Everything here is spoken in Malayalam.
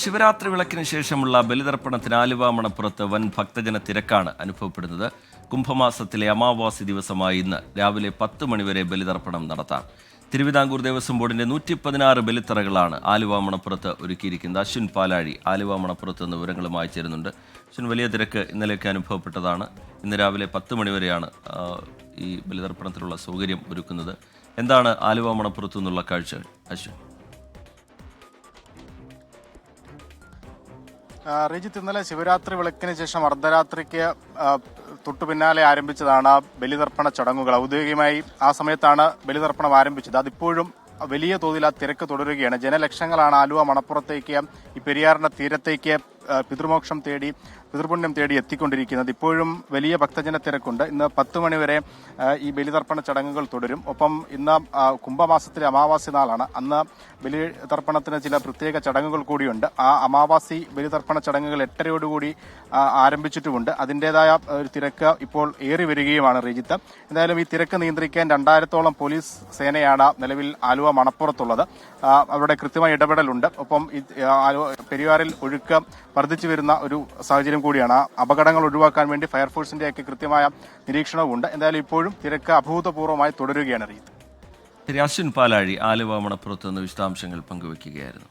ശിവരാത്രി വിളക്കിന് ശേഷമുള്ള ബലിതർപ്പണത്തിന് ആലുവ മണപ്പുറത്ത് വൻ ഭക്തജന തിരക്കാണ് അനുഭവപ്പെടുന്നത്. കുംഭമാസത്തിലെ അമാവാസി ദിവസമായ ഇന്ന് രാവിലെ 10 മണിവരെ ബലിതർപ്പണം നടത്താം. തിരുവിതാംകൂർ ദേവസ്വം ബോർഡിന്റെ 116 ബലിത്തറകളാണ് ആലുവ മണപ്പുറത്ത് ഒരുക്കിയിരിക്കുന്നത്. അശ്വിൻ പാലാഴി ആലുവ മണപ്പുറത്ത് നിന്ന് വിവരങ്ങളുമായി ചേരുന്നുണ്ട്. അശ്വിൻ, വലിയ തിരക്ക് ഇന്നലെയൊക്കെ അനുഭവപ്പെട്ടതാണ്. ഇന്ന് രാവിലെ 10 മണിവരെയാണ് ഈ ബലിതർപ്പണത്തിനുള്ള സൗകര്യം ഒരുക്കുന്നത്. എന്താണ് ആലുവ മണപ്പുറത്തു നിന്നുള്ള കാഴ്ചകൾ, അശ്വിൻ? റീജിത്ത്, ഇന്നലെ ശിവരാത്രി വിളക്കിന് ശേഷം അർദ്ധരാത്രിക്ക് തൊട്ടു പിന്നാലെ ആരംഭിച്ചതാണ് ബലിതർപ്പണ ചടങ്ങുകൾ. ഔദ്യോഗികമായി ആ സമയത്താണ് ബലിതർപ്പണം ആരംഭിച്ചത്. അതിപ്പോഴും വലിയ തോതിൽ ആ തിരക്ക് തുടരുകയാണ്. ജനലക്ഷങ്ങളാണ് ആലുവ മണപ്പുറത്തേക്ക്, ഈ പെരിയാറിന്റെ തീരത്തേക്ക് പിതൃമോക്ഷം തേടി, പിതൃപുണ്യം തേടി എത്തിക്കൊണ്ടിരിക്കുന്നത്. ഇപ്പോഴും വലിയ ഭക്തജന തിരക്കുണ്ട്. ഇന്ന് 10 മണിവരെ ഈ ബലിതർപ്പണ ചടങ്ങുകൾ തുടരും. ഒപ്പം ഇന്ന് കുംഭമാസത്തിലെ അമാവാസി നാളാണ്. അന്ന് ബലിതർപ്പണത്തിന് ചില പ്രത്യേക ചടങ്ങുകൾ കൂടിയുണ്ട്. ആ അമാവാസി ബലിതർപ്പണ ചടങ്ങുകൾ 8:30 ആരംഭിച്ചിട്ടുമുണ്ട്. അതിൻ്റെതായ ഒരു തിരക്ക് ഇപ്പോൾ ഏറി വരികയുമാണ്. റീജിത്ത്, എന്തായാലും ഈ തിരക്ക് നിയന്ത്രിക്കാൻ 2000-ഓളം പോലീസ് സേനയാണ് നിലവിൽ ആലുവ മണപ്പുറത്തുള്ളത്. അവരുടെ കൃത്യമായ ഇടപെടലുണ്ട്. ഒപ്പം പെരിയാറിൽ ഒഴുക്ക് വർദ്ധിച്ചു വരുന്ന ഒരു സാഹചര്യം കൂടിയാണ്. അപകടങ്ങൾ ഒഴിവാക്കാൻ വേണ്ടി ഫയർഫോഴ്സിന്റെയൊക്കെ കൃത്യമായ നിരീക്ഷണവുമുണ്ട്. എന്തായാലും ഇപ്പോഴും തിരക്ക് അഭൂതപൂർവ്വമായി തുടരുകയാണ്. അശ്വിൻ പാലാഴി ആലുവ മണപ്പുറത്ത് നിന്ന് വിശദാംശങ്ങൾ പങ്കുവയ്ക്കുകയായിരുന്നു.